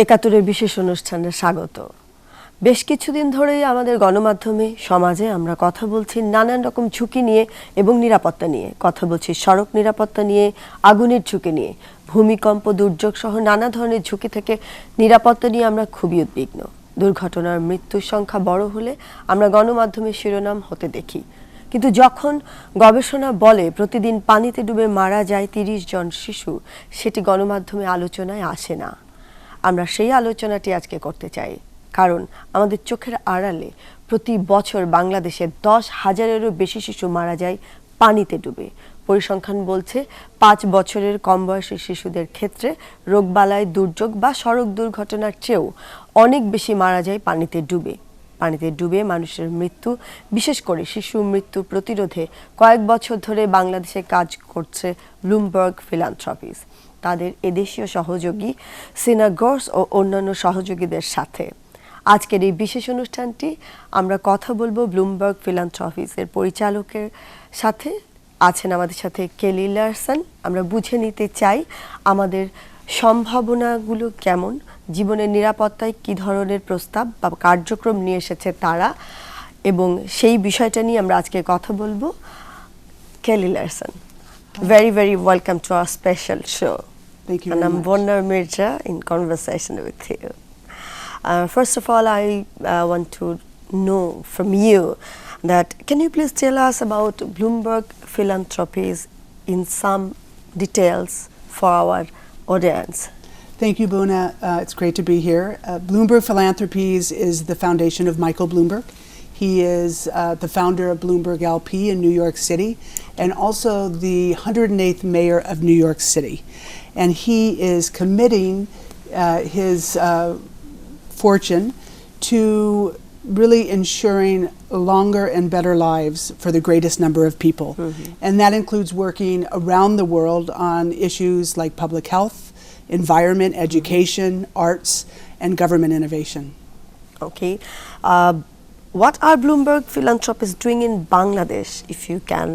একাত্তরের বিশেষ অনুষ্ঠানে স্বাগত। বেশ কিছুদিন ধরেই আমাদের গণমাধ্যমে সমাজে আমরা কথা বলছি নানান রকম ঝুঁকি নিয়ে এবং নিরাপত্তা নিয়ে। কথা বলছি সড়ক নিরাপত্তা নিয়ে, আগুনের ঝুঁকি নিয়ে, ভূমিকম্প, দুর্যোগ সহ নানা ধরনের ঝুঁকি থেকে নিরাপত্তা নিয়ে আমরা খুবই উদ্বিগ্ন। দুর্ঘটনার মৃত্যুর সংখ্যা বড় হলে আমরা গণমাধ্যমে শিরোনাম হতে দেখি, কিন্তু যখন গবেষণা বলে প্রতিদিন পানিতে ডুবে মারা যায় ৩০ জন শিশু, সেটি গণমাধ্যমে আলোচনায় আসে না। আমরা সেই আলোচনাটি আজকে করতে চাই, কারণ আমাদের চোখের আড়ালে প্রতি বছর বাংলাদেশে 10,000-এরও বেশি শিশু মারা যায় পানিতে ডুবে। পরিসংখ্যান বলছে 5 বছরের কম বয়সী শিশুদের ক্ষেত্রে রোগবালাই, দুর্যোগ বা সড়ক দুর্ঘটনার চেয়েও অনেক বেশি মারা যায় পানিতে ডুবে। পানিতে ডুবে মানুষের মৃত্যু, বিশেষ করে শিশু মৃত্যু প্রতিরোধে কয়েক বছর ধরে বাংলাদেশে কাজ করছে ব্লুমবার্গ ফিলান্থ্রপিস তাদের এদেশীয় সহযোগী সিনাগর্স ও অন্যান্য সহযোগীদের সাথে। আজকের এই বিশেষ অনুষ্ঠানটি আমরা কথা বলবো ব্লুমবার্গ ফিলান্থ্রপিসের পরিচালকের সাথে। আছেন আমাদের সাথে কেলি লারসন। আমরা বুঝে নিতে চাই আমাদের সম্ভাবনাগুলো কেমন, জীবনের নিরাপত্তায় কী ধরনের প্রস্তাব বা কার্যক্রম নিয়ে এসেছে তারা, এবং সেই বিষয়টা নিয়ে আমরা আজকে কথা বলবো। কেলি Larson, very, very welcome to our special show. Thank you and very I'm much. Borna Mirza in conversation with you. First of all, I want to know from you that can you please tell us about Bloomberg Philanthropies in some details for our audience? Thank you, Bona. It's great to be here. Bloomberg Philanthropies is the foundation of Michael Bloomberg. He is the founder of Bloomberg LP in New York City and also the 108th mayor of New York City. And he is committing his fortune to really ensuring longer and better lives for the greatest number of people. And that includes working around the world on issues like public health, environment, education, arts, and government innovation. Okay. What are Bloomberg Philanthropies doing in Bangladesh, if you can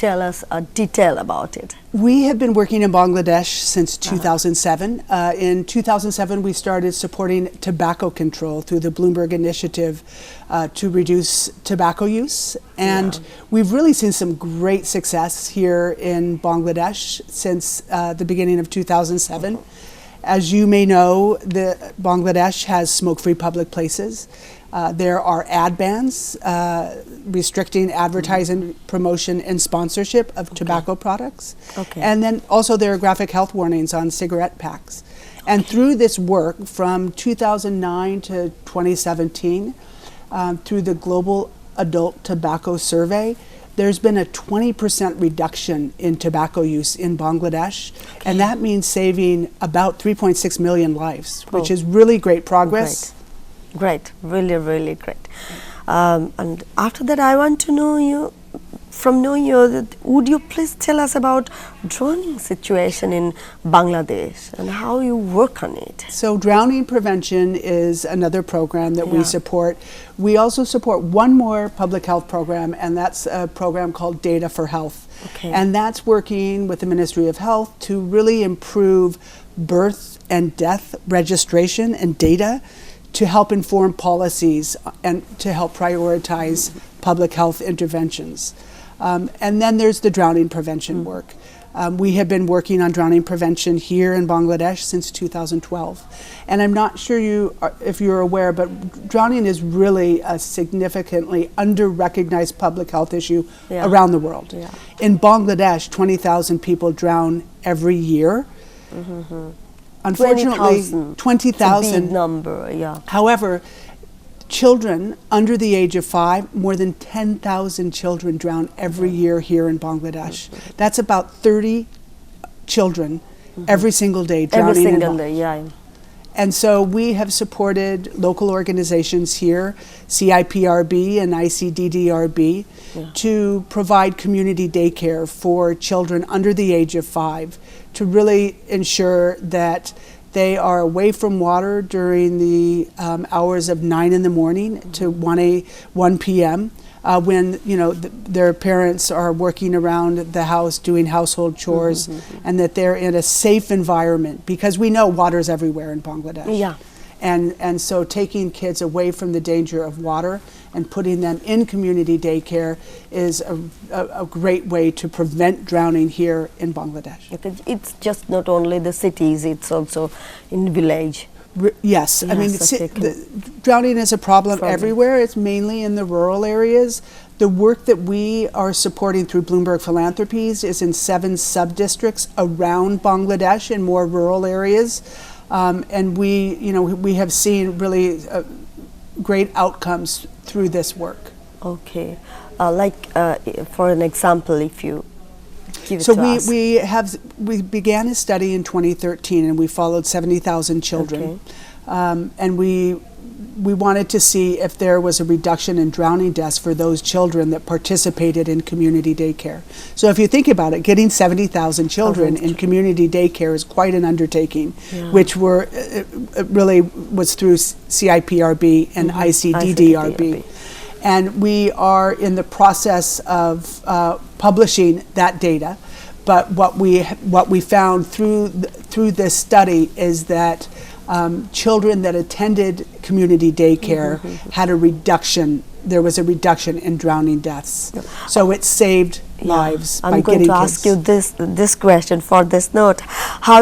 tell us a detail about it? We have been working in Bangladesh since 2007. In 2007, we started supporting tobacco control through the Bloomberg Initiative to reduce tobacco use. And we've really seen some great success here in Bangladesh since the beginning of 2007. As you may know, Bangladesh has smoke-free public places. There are ad bans restricting advertising, promotion, and sponsorship of tobacco products. And then also there are graphic health warnings on cigarette packs. And through this work from 2009 to 2017, through the Global Adult Tobacco Survey, there's been a 20% reduction in tobacco use in Bangladesh, and that means saving about 3.6 million lives, which is really great progress. Great, really, really great. And after that, I want to know you, from knowing you, would you please tell us about drowning situation in Bangladesh and how you work on it? So drowning prevention is another program that we support. We also support one more public health program, and that's a program called Data for Health. And that's working with the Ministry of Health to really improve birth and death registration and data to help inform policies and to help prioritize public health interventions. And then there's the drowning prevention work. We have been working on drowning prevention here in Bangladesh since 2012. And I'm not sure if you're aware, but drowning is really a significantly under-recognized public health issue around the world. In Bangladesh, 20,000 people drown every year. Unfortunately, 20,000. Big number, However, children under the age of 5, more than 10,000 children drown every year here in Bangladesh. That's about 30 children every single day drowning. Every single day, And so we have supported local organizations here, CIPRB and ICDDRB, to provide community daycare for children under the age of 5 to really ensure that They are away from water during the hours of 9 in the morning to 1 p.m. When their parents are working around the house doing household chores, and that they're in a safe environment, because we know water is everywhere in Bangladesh. Yeah. And so taking kids away from the danger of water and putting them in community daycare is a great way to prevent drowning here in Bangladesh. Because it's just not only the cities, it's also in village. Yes, I mean, drowning is a problem everywhere. It's mainly in the rural areas. The work that we are supporting through Bloomberg Philanthropies is in 7 sub-districts around Bangladesh in more rural areas. And we have seen really great outcomes through this work. Okay, for an example, if you give it So to us. we began a study in 2013, and we followed 70,000 children, and we wanted to see if there was a reduction in drowning deaths for those children that participated in community daycare. So if you think about it, getting 70,000 children in community daycare is quite an undertaking, which really was through CIPRB and ICDDRB. And we are in the process of publishing that data. But what we found through this study is that children that attended community daycare had a reduction. There was a reduction in drowning deaths. So it saved lives by I'm going getting to kids. ask you this question for this note: how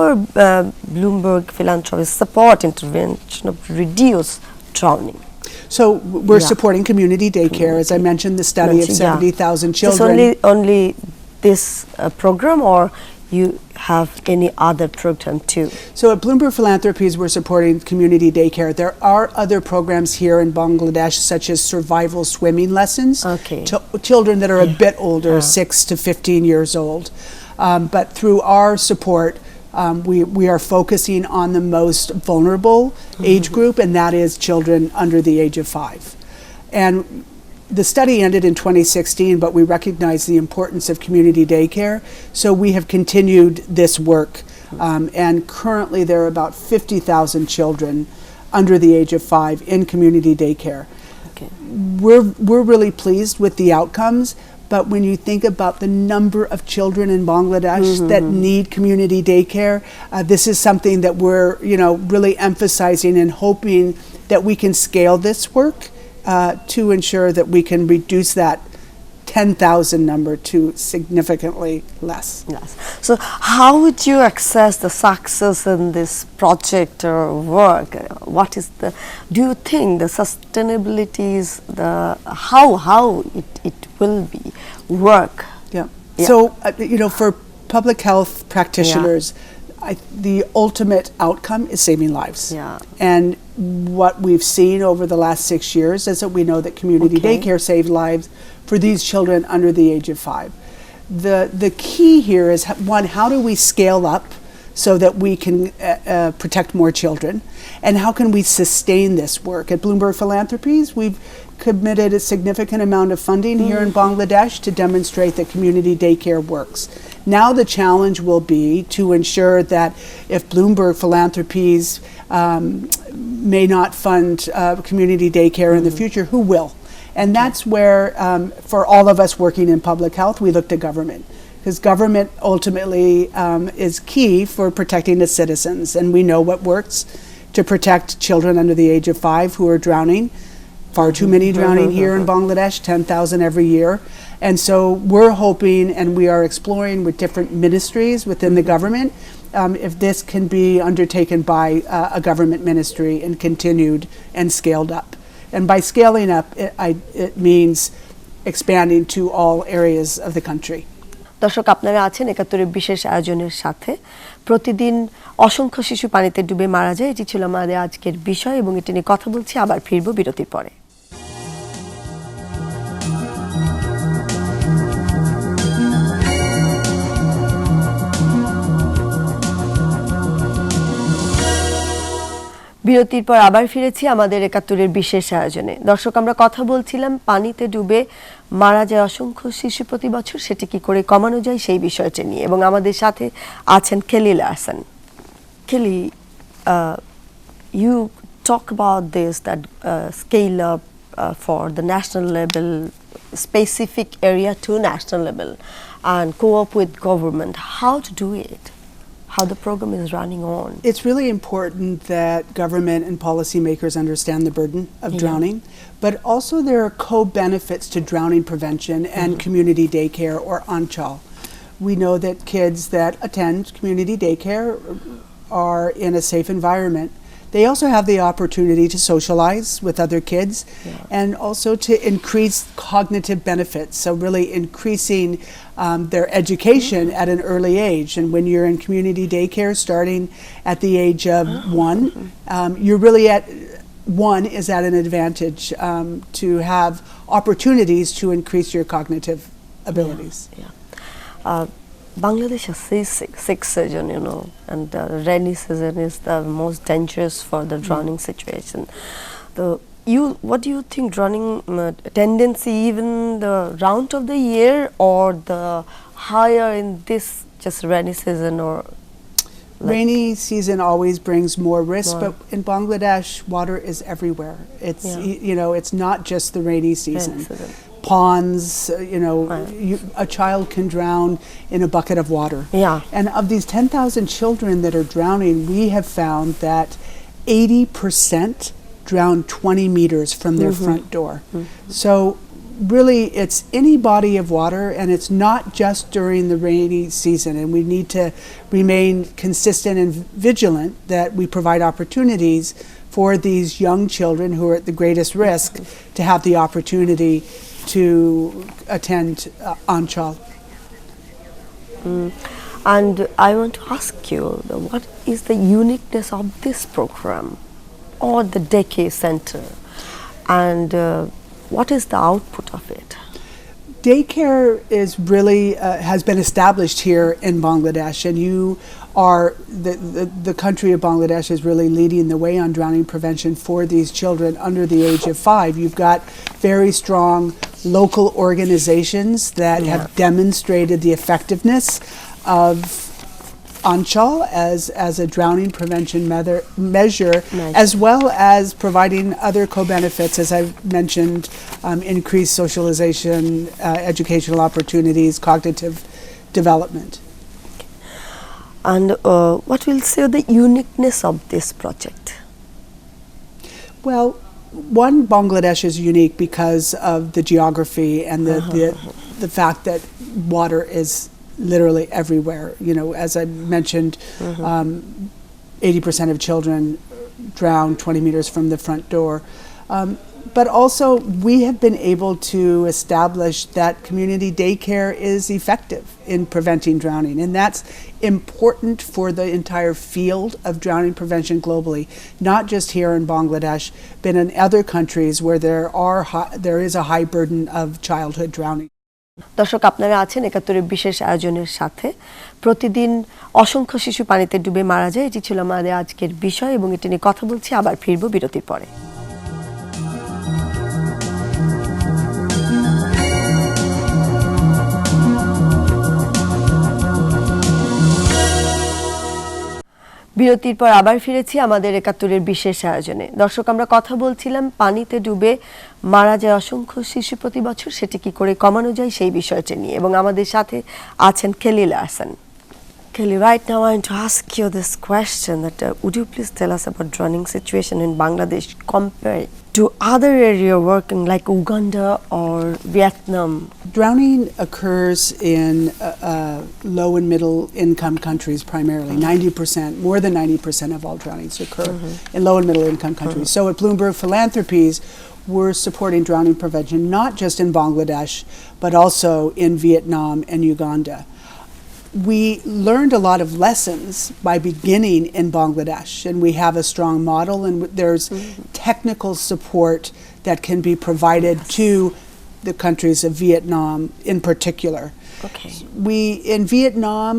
are Bloomberg Philanthropies support intervention of reduce drowning? So we're supporting community daycare, as I mentioned, the study of 70,000 children. Just only this program, or you have any other program too? So at Bloomberg Philanthropies, we're supporting community daycare. There are other programs here in Bangladesh, such as survival swimming lessons to children that are a bit older, 6 to 15 years old. But through our support, we are focusing on the most vulnerable age group, and that is children under the age of 5. And the study ended in 2016, but we recognize the importance of community daycare, so we have continued this work. And currently there are about 50,000 children under the age of 5 in community daycare. We're really pleased with the outcomes, but when you think about the number of children in Bangladesh that need community daycare, this is something that we're really emphasizing and hoping that we can scale this work to ensure that we can reduce that 10,000 number to significantly less. Yes. So how would you assess the success in this project or work? What is do you think the sustainability is how it will be work? So for public health practitioners, the ultimate outcome is saving lives. And what we've seen over the last 6 years is that we know that community daycare saved lives for these children under the age of 5. The key here is, one, how do we scale up so that we can protect more children, and how can we sustain this work? At Bloomberg Philanthropies, we've committed a significant amount of funding here in Bangladesh to demonstrate that community daycare works. Now the challenge will be to ensure that if Bloomberg Philanthropies may not fund community daycare in the future, who will? And that's where, for all of us working in public health, we look to government. Because government ultimately is key for protecting its citizens. And we know what works to protect children under the age of 5 who are drowning. Far too many drowning here in Bangladesh, 10,000 every year. And so we're hoping, and we are exploring with different ministries within the government, if this can be undertaken by a government ministry and continued and scaled up. And by scaling up, it means expanding to all areas of the country. দর্শক, আপনারা আছেন একাত্তরের বিশেষ আয়োজনের সাথে। প্রতিদিন অসংখ্য শিশু পানিতে ডুবে মারা যায়, এটি ছিল আমাদের আজকের বিষয় এবং এটি নিয়ে কথা বলছি। আবার ফিরবো বিরতির পরে। বিরতির পর আবার ফিরেছি আমাদের একাত্তরের বিশেষ আয়োজনে। দর্শক, আমরা কথা বলছিলাম পানিতে ডুবে মারা যায় অসংখ্য শিশু প্রতি বছর, সেটি কি করে কমানো যায় সেই বিষয়টি নিয়ে, এবং আমাদের সাথে আছেন খেলিল Hasan. Kelly, you talk about this, that scale up for the national level, specific area to national level, and co-op with government. How to do it? How the program is running on? It's really important that government and policymakers understand the burden of drowning, but also there are co-benefits to drowning prevention and community daycare or anchal. We know that kids that attend community daycare are in a safe environment. They also have the opportunity to socialize with other kids and also to increase cognitive benefits, so really increasing their education at an early age. And when you're in community daycare starting at the age of 1, you're really at 1 is at an advantage to have opportunities to increase your cognitive abilities. Bangladesh has six season, you know, and the rainy season is the most dangerous for the drowning situation. What do you think drowning tendency even the round of the year or the higher in this just rainy season or? Rainy season always brings more risk, but in Bangladesh, water is everywhere. It's you know, it's not just the rainy season. Ponds, you know, a child can drown in a bucket of water. And of these 10,000 children that are drowning, we have found that 80% drown 20 meters from their front door. So really it's any body of water, and it's not just during the rainy season, and we need to remain consistent and vigilant that we provide opportunities for these young children who are at the greatest risk to have the opportunity to attend anchal. And I want to ask you, what is the uniqueness of this program or the daycare center, and what is the output of it? Daycare is really has been established here in Bangladesh, and you are the country of Bangladesh is really leading the way on drowning prevention for these children under the age of 5. You've got very strong local organizations that have demonstrated the effectiveness of anchal as a drowning prevention measure, as well as providing other co-benefits, as I've mentioned, increased socialization, educational opportunities, cognitive development. And what will say the uniqueness of this project? Well, one, Bangladesh is unique because of the geography and the fact that water is literally everywhere. You know, as I mentioned, 80% of children drown 20 meters from the front door. But also we have been able to establish that community daycare is effective in preventing drowning, and that's important for the entire field of drowning prevention globally, not just here in Bangladesh, but in other countries where there is a high burden of childhood drowning. দর্শক, আপনারা আছেন একাত্তরের বিশেষ আয়োজনের সাথে। প্রতিদিন অসংখ্য শিশু পানিতে ডুবে মারা যায়, এটি ছিল আমাদের আজকের বিষয় এবং এটি নিয়ে কথা বলছি। আবার ফিরবো বিরতির পরে। বিরতির পর আবার ফিরেছি আমাদের একাত্তরের বিশেষ আয়োজনে। দর্শক, আমরা কথা বলছিলাম পানিতে ডুবে মারা যায় অসংখ্য শিশু প্রতি বছর, সেটি কি করে কমানো যায় সেই বিষয়টি নিয়ে, এবং আমাদের সাথে আছেন খেলি Hasan. Kelly, right now I want to ask you this question, that would you please tell us about drowning situation in Bangladesh compared to other area working like Uganda or Vietnam? Drowning occurs in low and middle income countries primarily. 90%, more than 90% of all drownings occur in low and middle income countries. So at Bloomberg Philanthropies, we're supporting drowning prevention not just in Bangladesh, but also in Vietnam and Uganda. We learned a lot of lessons by beginning in Bangladesh, and we have a strong model, and there's technical support that can be provided to the countries of Vietnam in particular. Okay. In Vietnam,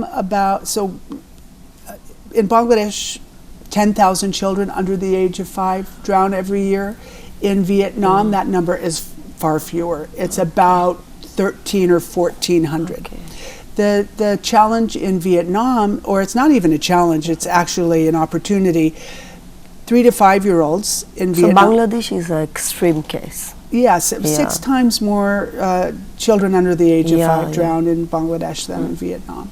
in Bangladesh, 10,000 children under the age of 5 drown every year. In Vietnam, that number is far fewer. It's about 1,300 or 1,400. Okay. The challenge in Vietnam, or it's not even a challenge, it's actually an opportunity. 3 to 5 year olds in So Vietnam. Bangladesh is an extreme case. Yes, Yeah. 6 times more children under the age of Yeah, 5 yeah. drowned in Bangladesh than in Vietnam.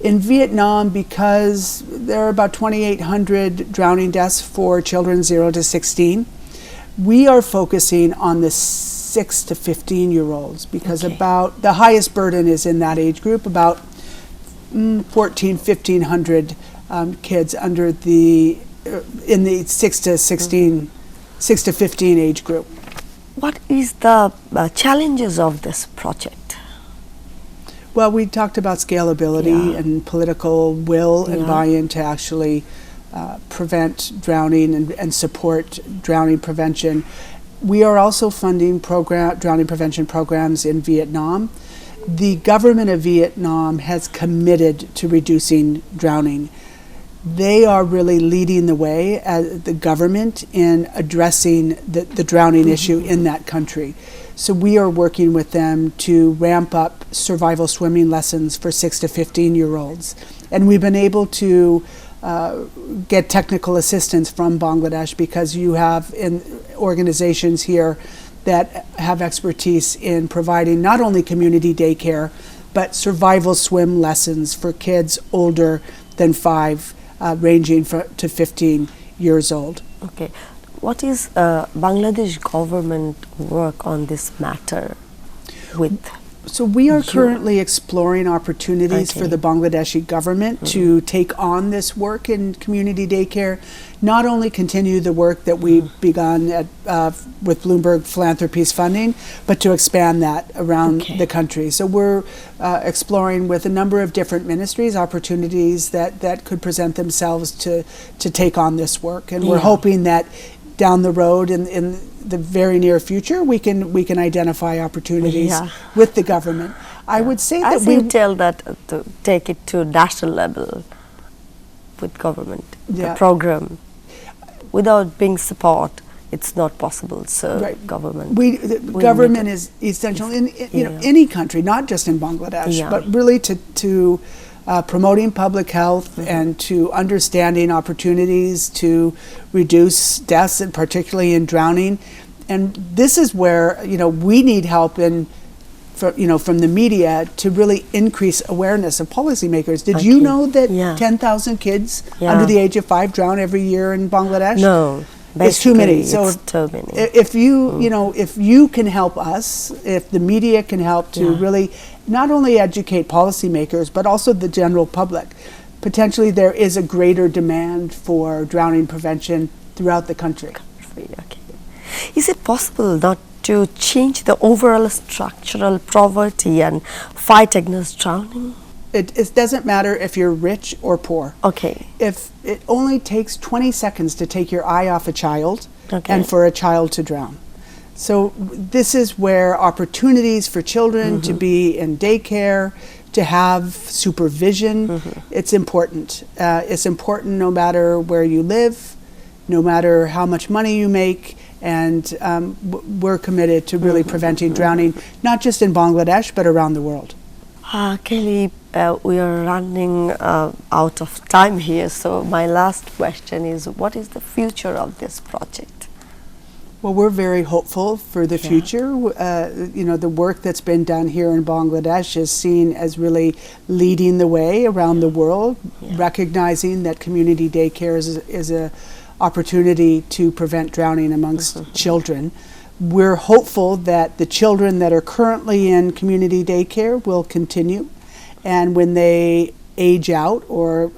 In Vietnam, because there are about 2,800 drowning deaths for children 0 to 16, we are focusing on the 6 to 15 year olds because Okay. about the highest burden is in that age group, about 1,500 kids under the in the 6 to 16, 6 to 15 age group. What is the challenges of this project? Well, we talked about scalability Yeah. and political will and Yeah. buy-in to actually prevent drowning and support drowning prevention. We are also funding drowning prevention programs in Vietnam. The government of Vietnam has committed to reducing drowning. They are really leading the way as the government in addressing the drowning issue in that country. So we are working with them to ramp up survival swimming lessons for 6 to 15 year olds. And we've been able to get technical assistance from Bangladesh because you have organizations here that have expertise in providing not only community daycare, but survival swim lessons for kids older than 5, ranging to 15 years old. Okay. What is Bangladesh government work on this matter with? So we are currently exploring opportunities for Okay. the Bangladeshi government to take on this work in community daycare, not only continue the work that we've begun at, with Bloomberg Philanthropies funding, but to expand that around Okay. the country. So we're exploring with a number of different ministries opportunities that could present themselves to take on this work. And we're Yeah. hoping that down the road in the very near future, we can identify opportunities Yeah. with the government. I would say that As we you tell that to take it to national level with government, Yeah. the program, without being support, it's not possible. So Right. government. the we government need is essential in you know Yeah. any country, not just in Bangladesh, Yeah. but really to promoting public health and to understanding opportunities to reduce deaths, and particularly in drowning. And this is where we need help from the media to really increase awareness of policymakers. Did you Okay. know that Yeah. 10,000 kids Yeah. under the age of 5 drown every year in Bangladesh? No, It's too many. basically So it's too many. if if you can help us, if the media can help to Yeah. really not only educate policymakers but also the general public, potentially there is a greater demand for drowning prevention throughout the country. Okay. Is it possible not to change the overall structural poverty and fight against drowning? It doesn't matter if you're rich or poor. Okay. If it only takes 20 seconds to take your eye off a child Okay. and for a child to drown. So this is where opportunities for children to be in daycare, to have supervision, it's important. It's important no matter where you live, no matter how much money you make, and we're committed to really preventing drowning, not just in Bangladesh, but around the world. Kelly, we are running out of time here, so my last question is, what is the future of this project? Well, we're very hopeful for the Yeah. future. The work that's been done here in Bangladesh is seen as really leading the way around the world, recognizing that community daycare is a opportunity to prevent drowning amongst children. We're hopeful that the children that are currently in community daycare will continue, and when they age out or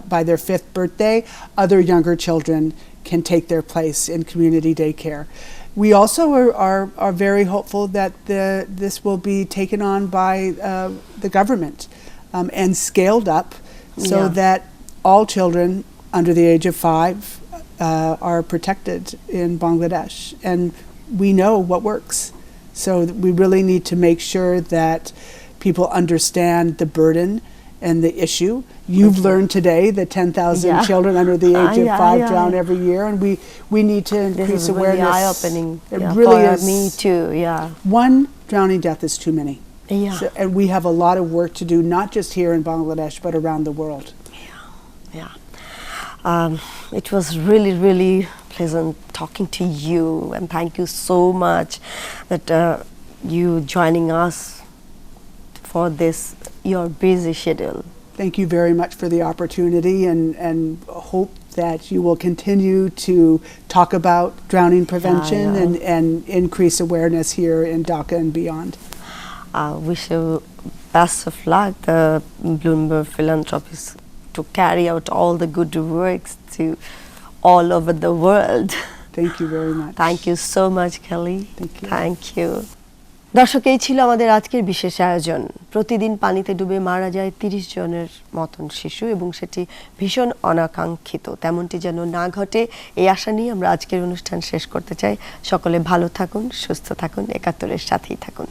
by their 5th birthday, other younger children can take their place in community daycare. We also are very hopeful that this will be taken on by the government and scaled up so Yeah. that all children under the age of 5 are protected in Bangladesh. And we know what works. So we really need to make sure that people understand the burden and the issue. You've learned today that 10,000 Yeah. children under the age of 5 yeah. drown every year, and we need to This increase is really awareness. eye-opening. It Yeah, really for is. me too. Yeah. One drowning death is too many. Yeah. And we have a lot of work to do, not just here in Bangladesh, but around the world. Yeah. It was really, really pleasant talking to you, and thank you so much that you joining us for this, your busy schedule. Thank you very much for the opportunity, and hope that you will continue to talk about drowning prevention and increase awareness here in Dhaka and beyond. Wish you best of luck, the Bloomberg Philanthropies, to carry out all the good works to all over the world. Thank you very much. Thank you so much, Kelly. Thank you. Thank you. দর্শক, এই ছিল আমাদের আজকের বিশেষ আয়োজন। প্রতিদিন পানিতে ডুবে মারা যায় 30 জনের মতন শিশু, এবং সেটি ভীষণ অনাকাঙ্ক্ষিত। তেমনটি যেন না ঘটে, এই আশা নিয়ে আমরা আজকের অনুষ্ঠান শেষ করতে চাই। সকলে ভালো থাকুন, সুস্থ থাকুন, একাত্তরের সাথেই থাকুন।